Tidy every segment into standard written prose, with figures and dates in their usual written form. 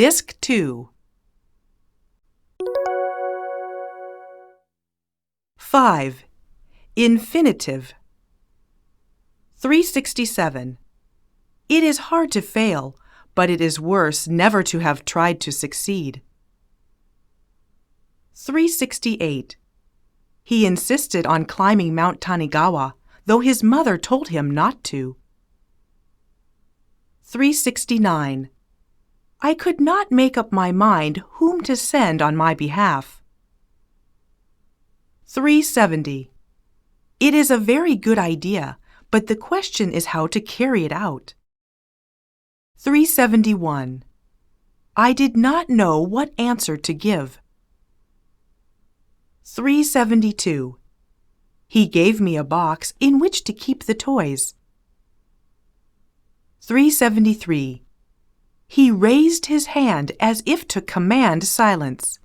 Disc 2. 5. Infinitive. 367. It is hard to fail, but it is worse never to have tried to succeed. 368. He insisted on climbing Mount Tanigawa, though his mother told him not to. 369. I could not make up my mind whom to send on my behalf. 370. It is a very good idea, but the question is how to carry it out. 371. I did not know what answer to give. 372. He gave me a box in which to keep the toys. 373. He raised his hand as if to command silence.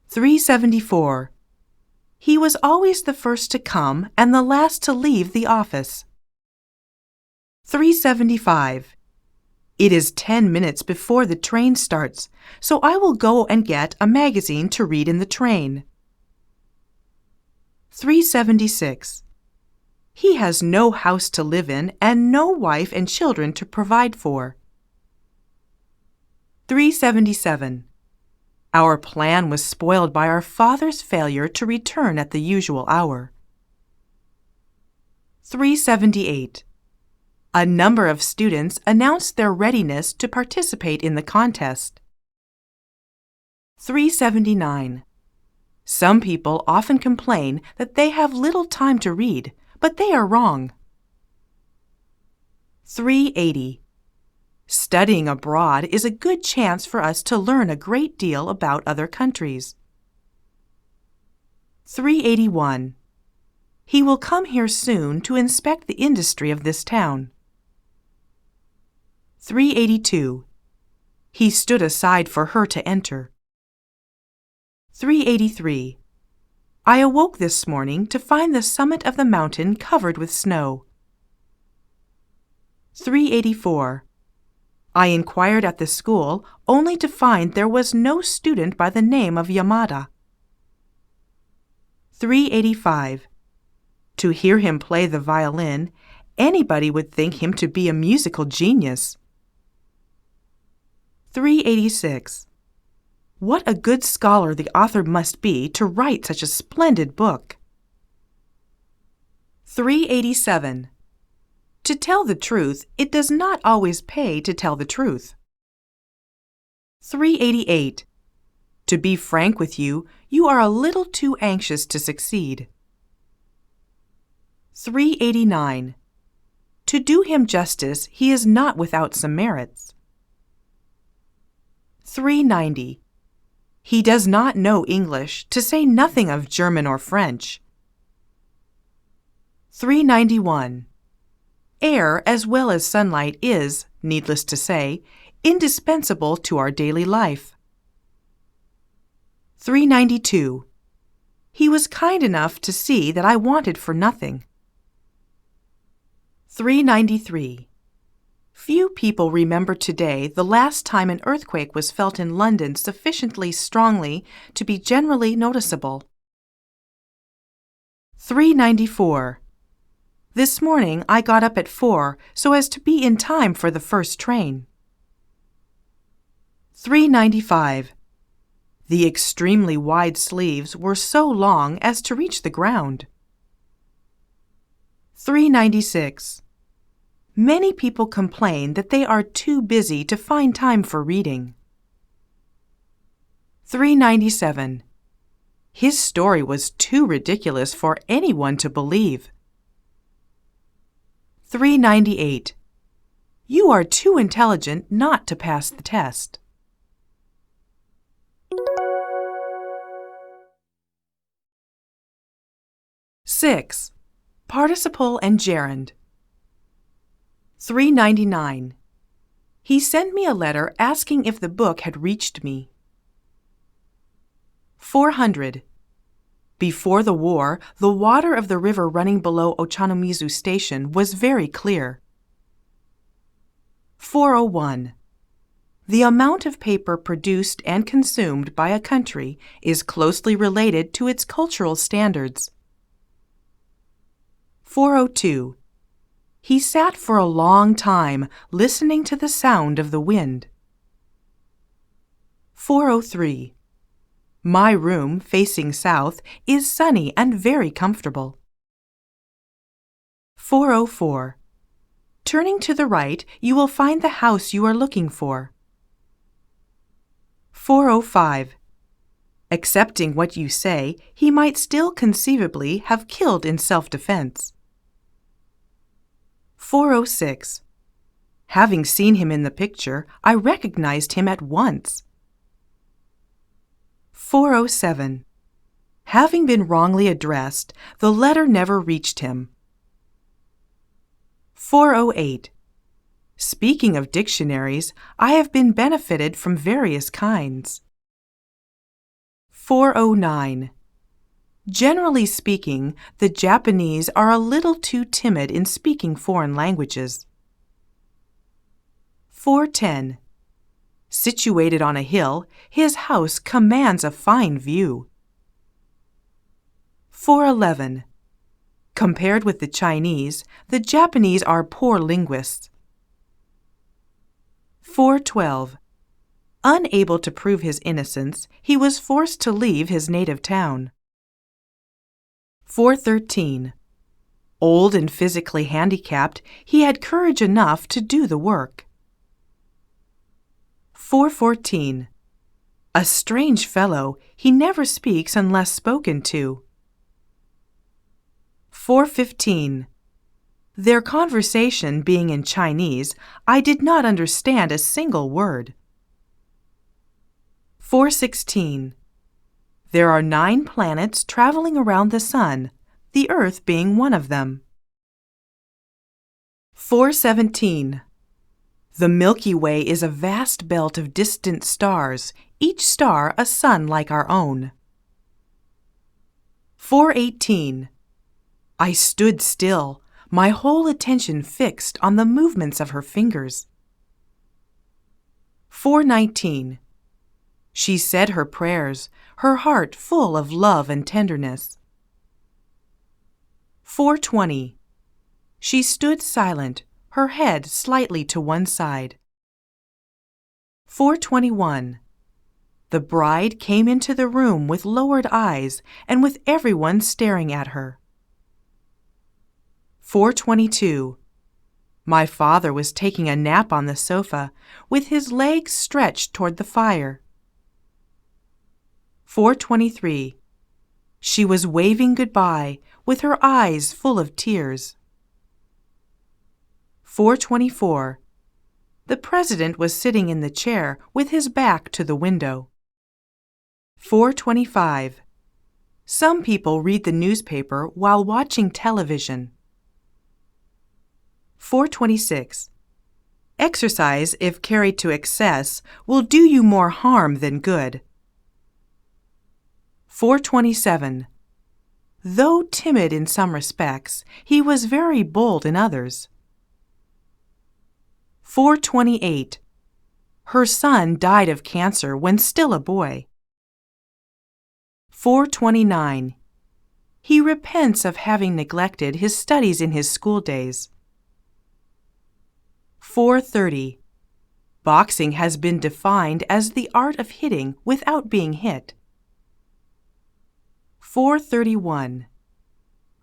374. He was always the first to come and the last to leave the office. 375. It is 10 minutes before the train starts, so I will go and get a magazine to read in the train. 376. He has no house to live in and no wife and children to provide for. 377. Our plan was spoiled by our father's failure to return at the usual hour. 378. A number of students announced their readiness to participate in the contest. 379. Some people often complain that they have little time to read, but they are wrong. 380. Studying abroad is a good chance for us to learn a great deal about other countries. 381. He will come here soon to inspect the industry of this town. 382. He stood aside for her to enter. 383. I awoke this morning to find the summit of the mountain covered with snow. 384. I inquired at the school only to find there was no student by the name of Yamada. 385. To hear him play the violin, anybody would think him to be a musical genius. 386. What a good scholar the author must be to write such a splendid book. 387. To tell the truth, it does not always pay to tell the truth. 388. To be frank with you, you are a little too anxious to succeed. 389. To do him justice, he is not without some merits. 390. He does not know English, to say nothing of German or French. 391. Air as well as sunlight is, needless to say, indispensable to our daily life. 392. He was kind enough to see that I wanted for nothing. 393. Few people remember today the last time an earthquake was felt in London sufficiently strongly to be generally noticeable. 394. This morning I got up at 4 so as to be in time for the first train. 395. The extremely wide sleeves were so long as to reach the ground. 396. Many people complain that they are too busy to find time for reading. 397. His story was too ridiculous for anyone to believe. 398. You are too intelligent not to pass the test. Six. Participle and gerund. 399. He sent me a letter asking if the book had reached me. 400. Before the war, the water of the river running below Ochanomizu Station was very clear. 401. The amount of paper produced and consumed by a country is closely related to its cultural standards. 402. He sat for a long time listening to the sound of the wind. 403. My room, facing south, is sunny and very comfortable. 404. Turning to the right, you will find the house you are looking for. 405. Accepting what you say, he might still conceivably have killed in self-defense. 406. Having seen him in the picture, I recognized him at once. 407. Having been wrongly addressed, the letter never reached him. 408. Speaking of dictionaries, I have been benefited from various kinds. 409. Generally speaking, the Japanese are a little too timid in speaking foreign languages. 410. Situated on a hill, his house commands a fine view. 411. Compared with the Chinese, the Japanese are poor linguists. 412. Unable to prove his innocence, he was forced to leave his native town. 413. Old and physically handicapped, he had courage enough to do the work. 414. A strange fellow, he never speaks unless spoken to. 415. Their conversation being in Chinese, I did not understand a single word. 416. There are 9 planets traveling around the sun, the Earth being one of them. 417. The Milky Way is a vast belt of distant stars, each star a sun like our own. 418. I stood still, my whole attention fixed on the movements of her fingers. 419. She said her prayers, her heart full of love and tenderness. 420. She stood silent, her head slightly to one side. 421. The bride came into the room with lowered eyes and with everyone staring at her. 422. My father was taking a nap on the sofa, with his legs stretched toward the fire. 423. She was waving goodbye, with her eyes full of tears. 424. The president was sitting in the chair with his back to the window. 425. Some people read the newspaper while watching television. 426. Exercise, if carried to excess, will do you more harm than good. 427. Though timid in some respects, he was very bold in others. 428. Her son died of cancer when still a boy. 429. He repents of having neglected his studies in his school days. 430. Boxing has been defined as the art of hitting without being hit. 431.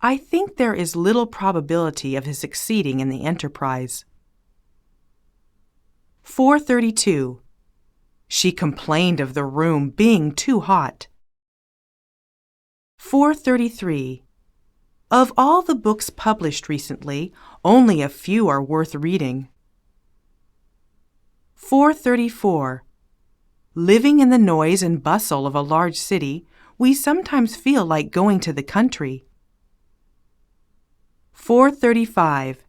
I think there is little probability of his succeeding in the enterprise. 432. She complained of the room being too hot. 433. Of all the books published recently, only a few are worth reading. 434. Living in the noise and bustle of a large city, we sometimes feel like going to the country. 435.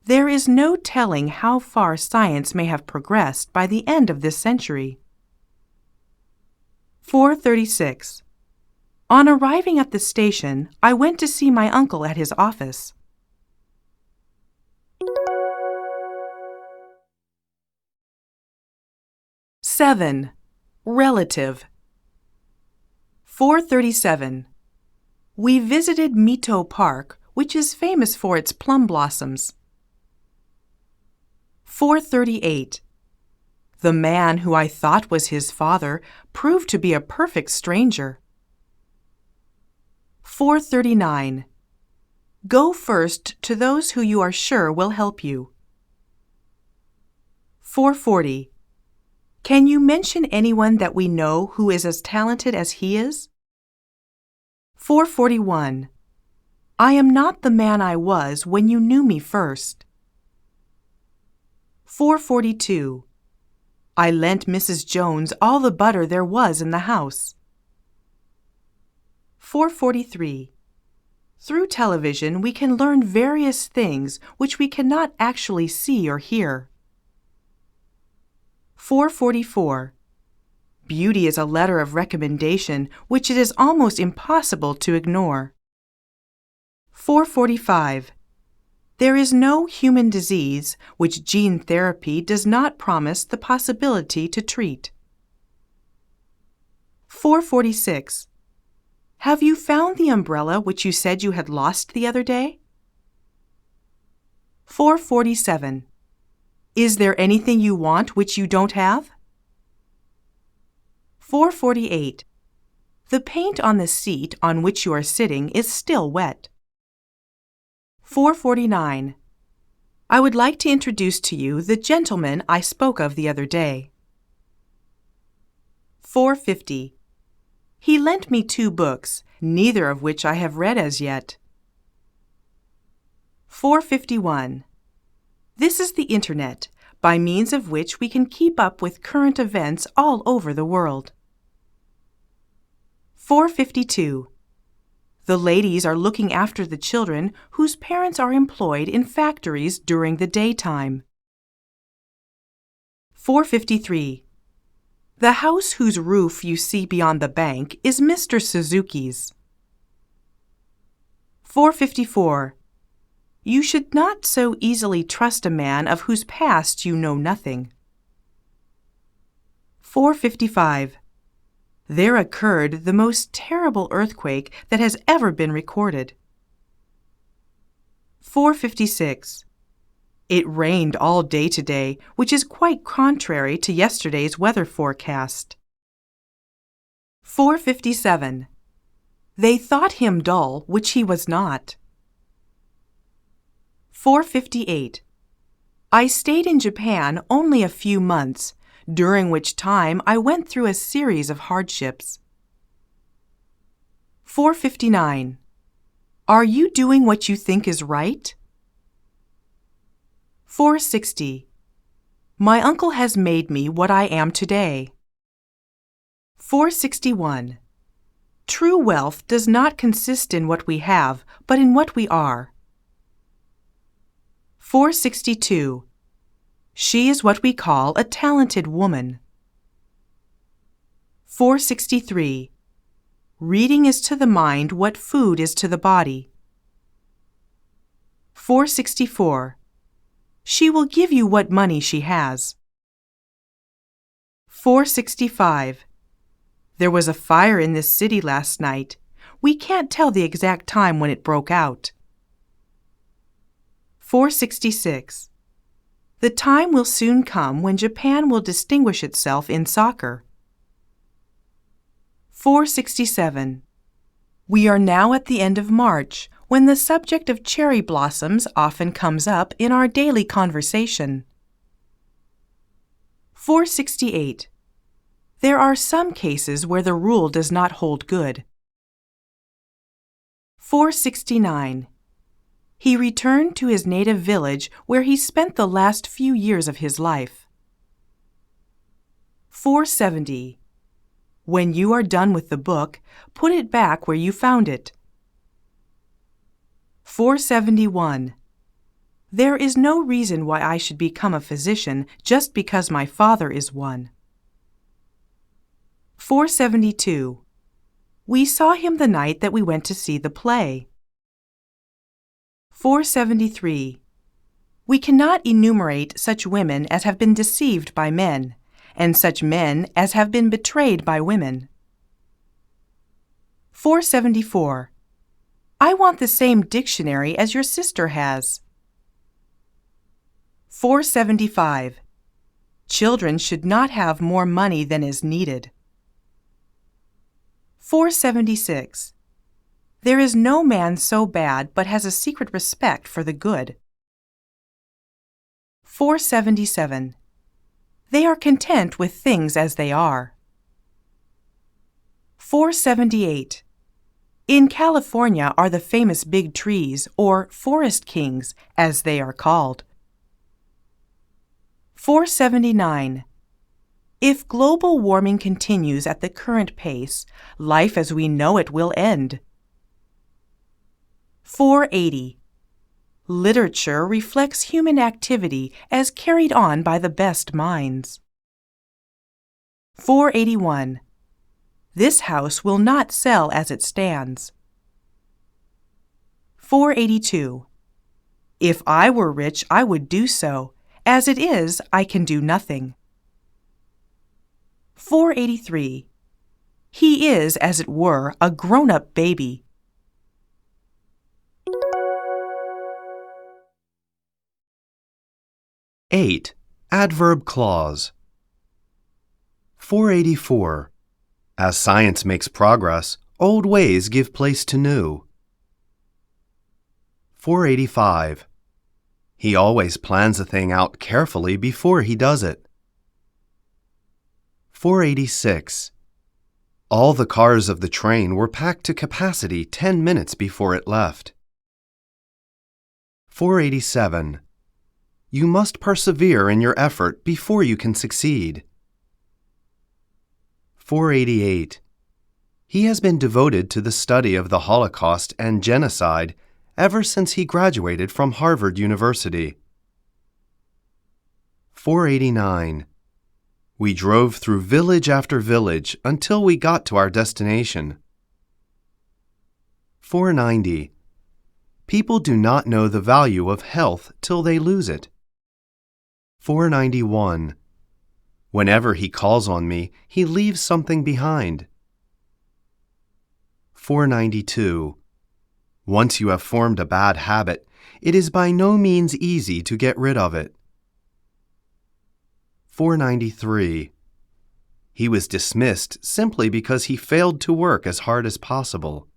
There is no telling how far science may have progressed by the end of this century. 436. On arriving at the station, I went to see my uncle at his office. 7. Relative. 437. We visited Mito Park, which is famous for its plum blossoms. 438. The man who I thought was his father proved to be a perfect stranger. 439. Go first to those who you are sure will help you. 440. Can you mention anyone that we know who is as talented as he is? 441. I am not the man I was when you knew me first. 442. I lent Mrs. Jones all the butter there was in the house. 443. Through television, we can learn various things which we cannot actually see or hear. 444. Beauty is a letter of recommendation which it is almost impossible to ignore. 445. There is no human disease which gene therapy does not promise the possibility to treat. 446. Have you found the umbrella which you said you had lost the other day? 447. Is there anything you want which you don't have? 448. The paint on the seat on which you are sitting is still wet. 449. I would like to introduce to you the gentleman I spoke of the other day. 450. He lent me 2 books, neither of which I have read as yet. 451. This is the Internet, by means of which we can keep up with current events all over the world. 452. The ladies are looking after the children whose parents are employed in factories during the daytime. 453. The house whose roof you see beyond the bank is Mr. Suzuki's. 454. You should not so easily trust a man of whose past you know nothing. 455. There occurred the most terrible earthquake that has ever been recorded. 456. It rained all day today, which is quite contrary to yesterday's weather forecast. 457. They thought him dull, which he was not. 458. I stayed in Japan only a few months, during which time I went through a series of hardships. 459. Are you doing what you think is right? 460. My uncle has made me what I am today. 461. True wealth does not consist in what we have, but in what we are. 462. She is what we call a talented woman. 463. Reading is to the mind what food is to the body. 464. She will give you what money she has. 465. There was a fire in this city last night. We can't tell the exact time when it broke out. 466. The time will soon come when Japan will distinguish itself in soccer. 467. We are now at the end of March, when the subject of cherry blossoms often comes up in our daily conversation. 468. There are some cases where the rule does not hold good. 469. He returned to his native village where he spent the last few years of his life. 470. When you are done with the book, put it back where you found it. 471. There is no reason why I should become a physician just because my father is one. 472. We saw him the night that we went to see the play. 473. We cannot enumerate such women as have been deceived by men, and such men as have been betrayed by women. 474. I want the same dictionary as your sister has. 475. Children should not have more money than is needed. 476. There is no man so bad but has a secret respect for the good. 477. They are content with things as they are. 478. In California are the famous big trees, or forest kings, as they are called. 479. If global warming continues at the current pace, life as we know it will end. 480. Literature reflects human activity as carried on by the best minds. 481. This house will not sell as it stands. 482. If I were rich, I would do so. As it is, I can do nothing. 483. He is, as it were, a grown-up baby. Eight. Adverb clause. 484. As science makes progress, old ways give place to new. 485. He always plans a thing out carefully before he does it. 486. All the cars of the train were packed to capacity 10 minutes before it left. 487. You must persevere in your effort before you can succeed. 488. He has been devoted to the study of the Holocaust and genocide ever since he graduated from Harvard University. 489. We drove through village after village until we got to our destination. 490. People do not know the value of health till they lose it. 491. Whenever he calls on me, he leaves something behind. 492. Once you have formed a bad habit, it is by no means easy to get rid of it. 493. He was dismissed simply because he failed to work as hard as possible.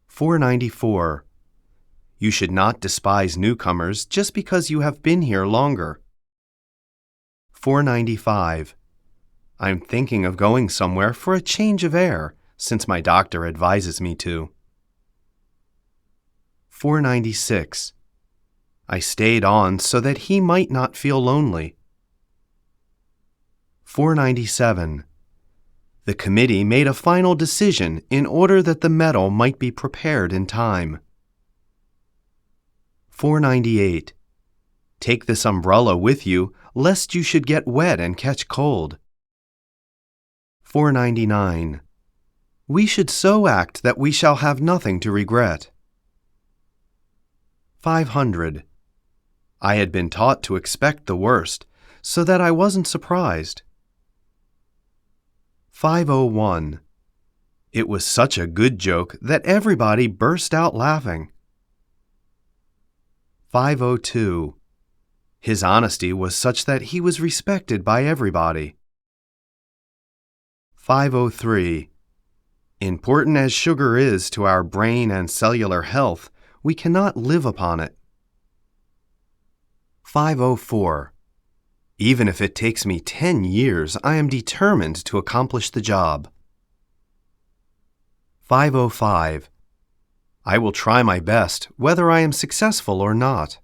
494. You should not despise newcomers just because you have been here longer. 495. I'm thinking of going somewhere for a change of air, since my doctor advises me to. 496. I stayed on so that he might not feel lonely. 497. The committee made a final decision in order that the medal might be prepared in time. 498. Take this umbrella with you, lest you should get wet and catch cold. 499. We should so act that we shall have nothing to regret. 500. I had been taught to expect the worst, so that I wasn't surprised. 501. It was such a good joke that everybody burst out laughing. 502. His honesty was such that he was respected by everybody. 503. Important as sugar is to our brain and cellular health, we cannot live upon it. 504. Even if it takes me 10 years, I am determined to accomplish the job. 505. I will try my best, whether I am successful or not.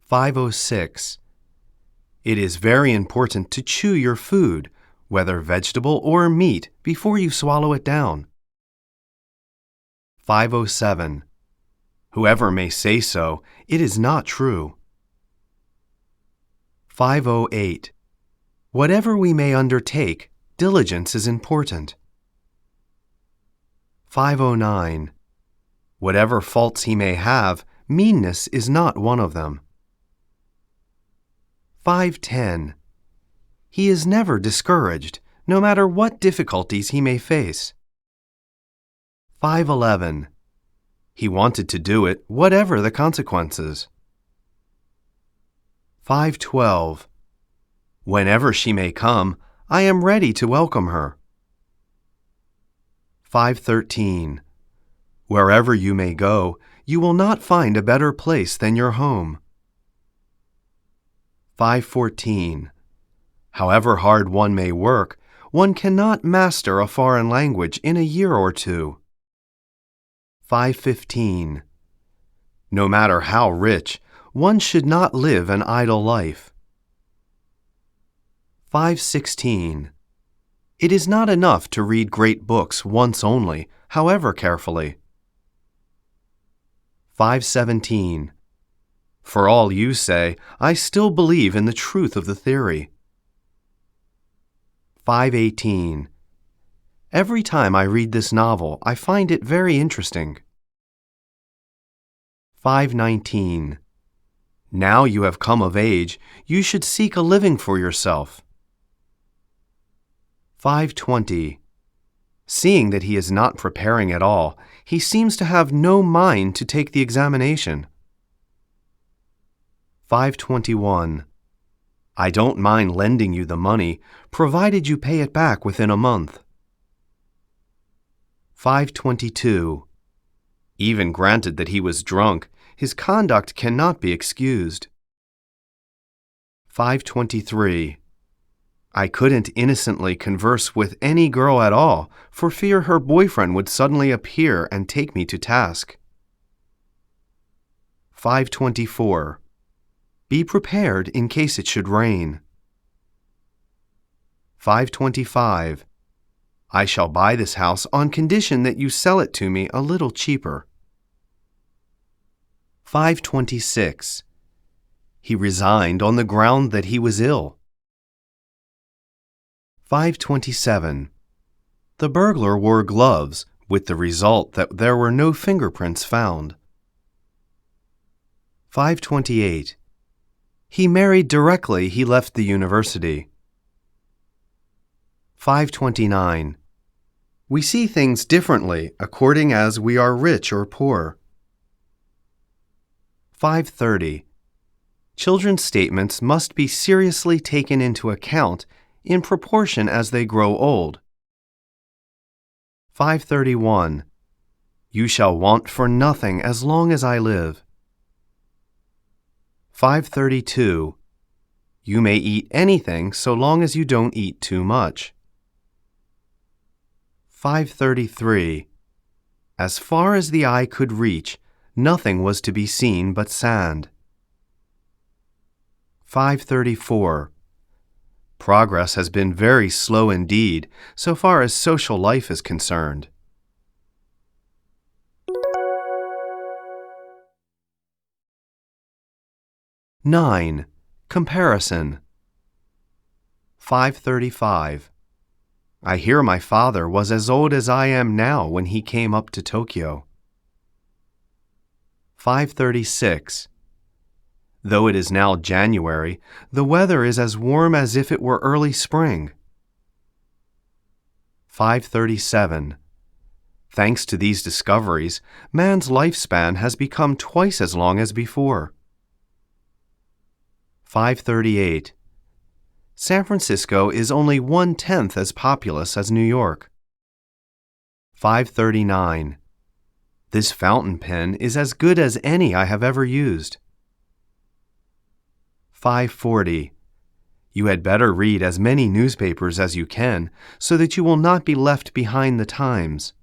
506. It is very important to chew your food, whether vegetable or meat, before you swallow it down. 507. Whoever may say so, it is not true. 508. Whatever we may undertake, diligence is important. 509. Whatever faults he may have, meanness is not one of them. 5:10. He is never discouraged, no matter what difficulties he may face. 5:11. He wanted to do it, whatever the consequences. 5:12. Whenever she may come, I am ready to welcome her. 5:13. Wherever you may go, you will not find a better place than your home. 5:14. However hard one may work, one cannot master a foreign language in a year or two. 5:15. No matter how rich, one should not live an idle life. 5:16. It is not enough to read great books once only, however carefully. 5:17. For all you say, I still believe in the truth of the theory. 5:18. Every time I read this novel, I find it very interesting. 5:19. Now you have come of age, you should seek a living for yourself. 5:20. Seeing that he is not preparing at all, he seems to have no mind to take the examination. 5:21. I don't mind lending you the money, provided you pay it back within a month. 5:22. Even granted that he was drunk, his conduct cannot be excused. 5:23. I couldn't innocently converse with any girl at all, for fear her boyfriend would suddenly appear and take me to task. 5:24. Be prepared in case it should rain. 5:25. I shall buy this house on condition that you sell it to me a little cheaper. 5:26. He resigned on the ground that he was ill. 5:27. The burglar wore gloves, with the result that there were no fingerprints found. 5:28. He married directly he left the university. 5:29. We see things differently according as we are rich or poor. 5:30. Children's statements must be seriously taken into account in proportion as they grow old. 5:31. You shall want for nothing as long as I live. 5:32. You may eat anything so long as you don't eat too much. 5:33. As far as the eye could reach, nothing was to be seen but sand. 5:34. Progress has been very slow indeed, so far as social life is concerned. (9) Comparison. 5:35. I hear my father was as old as I am now when he came up to Tokyo. 5:36. Though it is now January, the weather is as warm as if it were early spring. 5:37. Thanks to these discoveries, man's lifespan has become twice as long as before. 5:38. San Francisco is only 1/10 as populous as New York. 5:39. This fountain pen is as good as any I have ever used. 5:40. You had better read as many newspapers as you can, so that you will not be left behind the times.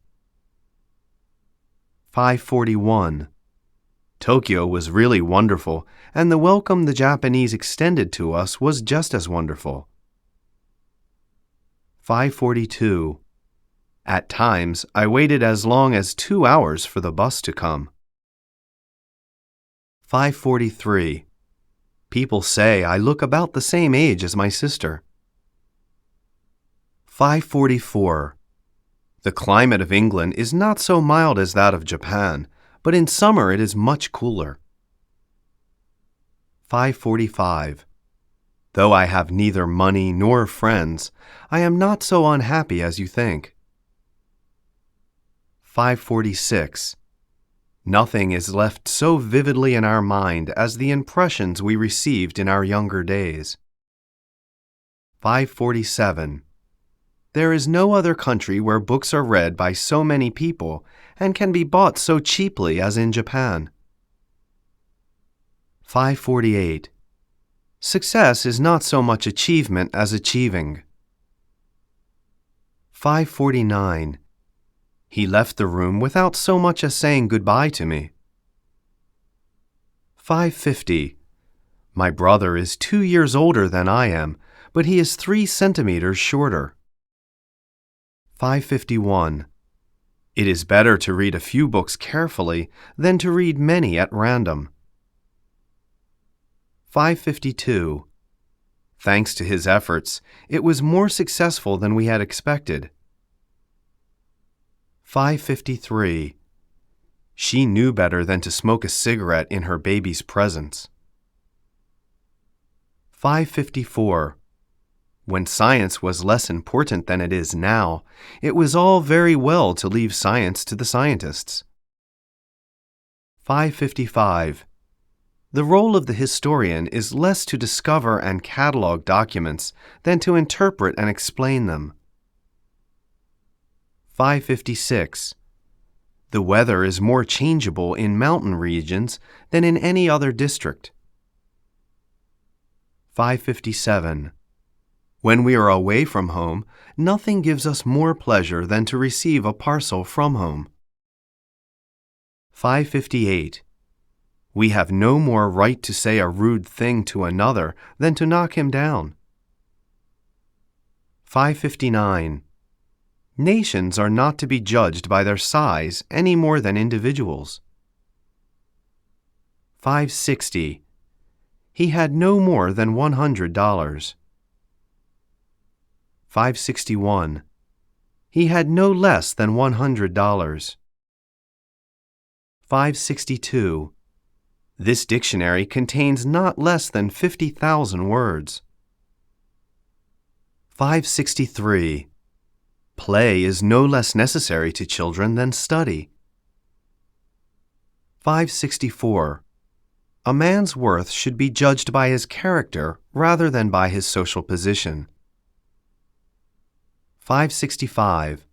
5:41. Tokyo was really wonderful, and the welcome the Japanese extended to us was just as wonderful. 5:42. At times, I waited as long as 2 hours for the bus to come. 5:43. People say I look about the same age as my sister. 5:44. The climate of England is not so mild as that of Japan, but in summer it is much cooler. 5:45. Though I have neither money nor friends, I am not so unhappy as you think. 546. Nothing is left so vividly in our mind as the impressions we received in our younger days. 547. There is no other country where books are read by so many people and can be bought so cheaply as in Japan. 548. Success is not so much achievement as achieving. 549. He left the room without so much as saying goodbye to me. 550. My brother is 2 years older than I am, but he is 3 centimeters shorter. 551. It is better to read a few books carefully than to read many at random. 552. Thanks to his efforts, it was more successful than we had expected. 553. She knew better than to smoke a cigarette in her baby's presence. 554. When science was less important than it is now, it was all very well to leave science to the scientists. 555. The role of the historian is less to discover and catalog documents than to interpret and explain them. 556. The weather is more changeable in mountain regions than in any other district. 557. When we are away from home, nothing gives us more pleasure than to receive a parcel from home. 558. We have no more right to say a rude thing to another than to knock him down. 559. Nations are not to be judged by their size any more than individuals. 560. He had no more than $100. 561. He had no less than $100. 562. This dictionary contains not less than 50,000 words. 563. Play is no less necessary to children than study. 564. A man's worth should be judged by his character rather than by his social position. 565.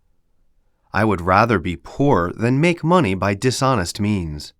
I would rather be poor than make money by dishonest means.